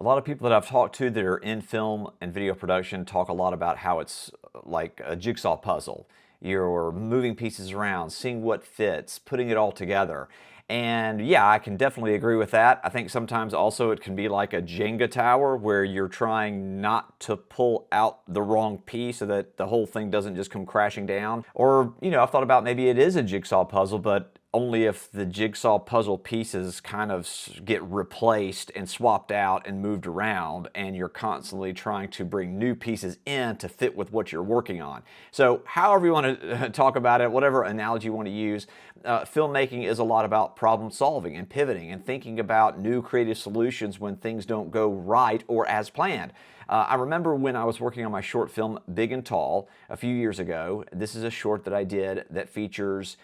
A lot of people that I've talked to that are in film and video production talk a lot about how it's like a jigsaw puzzle. You're moving pieces around, seeing what fits, putting it all together. And yeah, I can definitely agree with that. I think sometimes also it can be like a Jenga tower where you're trying not to pull out the wrong piece so that the whole thing doesn't just come crashing down. Or, I've thought about maybe it is a jigsaw puzzle, but only if the jigsaw puzzle pieces kind of get replaced and swapped out and moved around, and you're constantly trying to bring new pieces in to fit with what you're working on. So however you want to talk about it, whatever analogy you want to use, filmmaking is a lot about problem solving and pivoting and thinking about new creative solutions when things don't go right or as planned. I remember when I was working on my short film Big and Tall a few years ago. This is a short that I did that features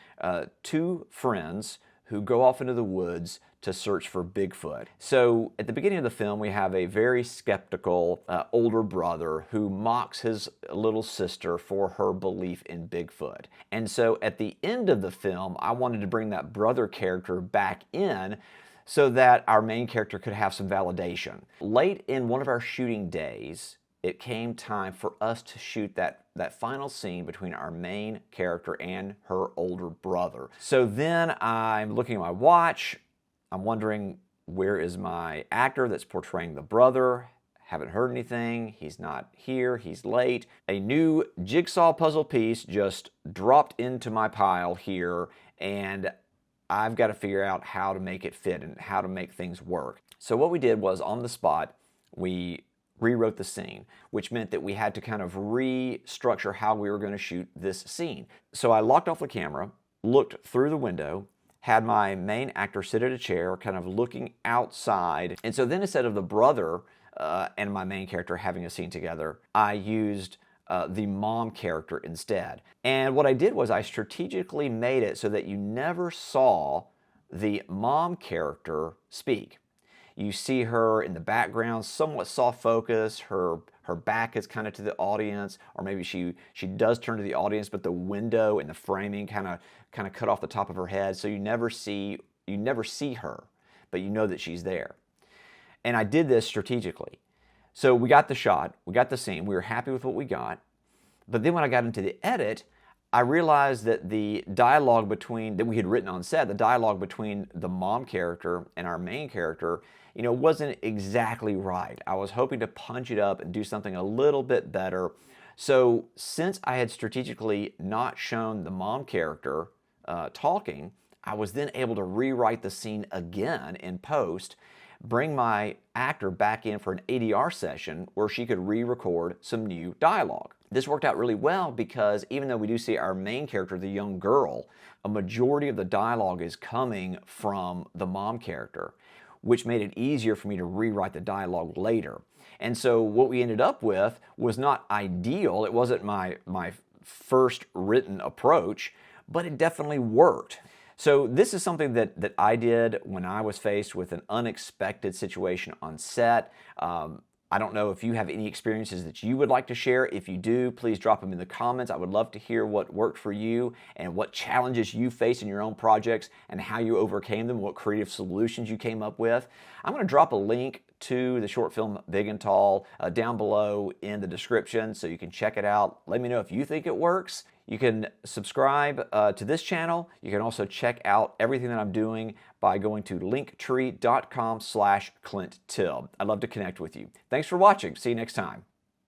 two friends who go off into the woods to search for Bigfoot. So at the beginning of the film, we have a very skeptical older brother who mocks his little sister for her belief in Bigfoot. And so at the end of the film, I wanted to bring that brother character back in so that our main character could have some validation. Late in one of our shooting days, it came time for us to shoot that final scene between our main character and her older brother. So then I'm looking at my watch. I'm wondering, where is my actor that's portraying the brother? Haven't heard anything. He's not here. He's late. A new jigsaw puzzle piece just dropped into my pile here, and I've got to figure out how to make it fit and how to make things work. So what we did was, on the spot, we rewrote the scene, which meant that we had to kind of restructure how we were going to shoot this scene. So I locked off the camera, looked through the window, had my main actor sit at a chair, kind of looking outside. And so then, instead of the brother and my main character having a scene together, I used the mom character instead. And what I did was I strategically made it so that you never saw the mom character speak. You see her in the background, somewhat soft focus. Her back is kind of to the audience, or maybe she does turn to the audience, but the window and the framing kind of cut off the top of her head, so you never see her, but you know that she's there. And I did this strategically. So we got the shot, we got the scene, we were happy with what we got. But then when I got into the edit, I realized that the dialogue that we had written on set, the dialogue between the mom character and our main character, wasn't exactly right. I was hoping to punch it up and do something a little bit better. So since I had strategically not shown the mom character talking, I was then able to rewrite the scene again in post, bring my actor back in for an ADR session where she could re-record some new dialogue. This worked out really well because even though we do see our main character, the young girl, a majority of the dialogue is coming from the mom character, which made it easier for me to rewrite the dialogue later. And so what we ended up with was not ideal. It wasn't my first written approach, but it definitely worked. So this is something that I did when I was faced with an unexpected situation on set. I don't know if you have any experiences that you would like to share. If you do, please drop them in the comments. I would love to hear what worked for you and what challenges you face in your own projects and how you overcame them, what creative solutions you came up with. I'm going to drop a link to the short film Big and Tall down below in the description so you can check it out. Let me know if you think it works. You can subscribe to this channel. You can also check out everything that I'm doing by going to linktree.com/ClintTibb. I'd love to connect with you. Thanks for watching. See you next time.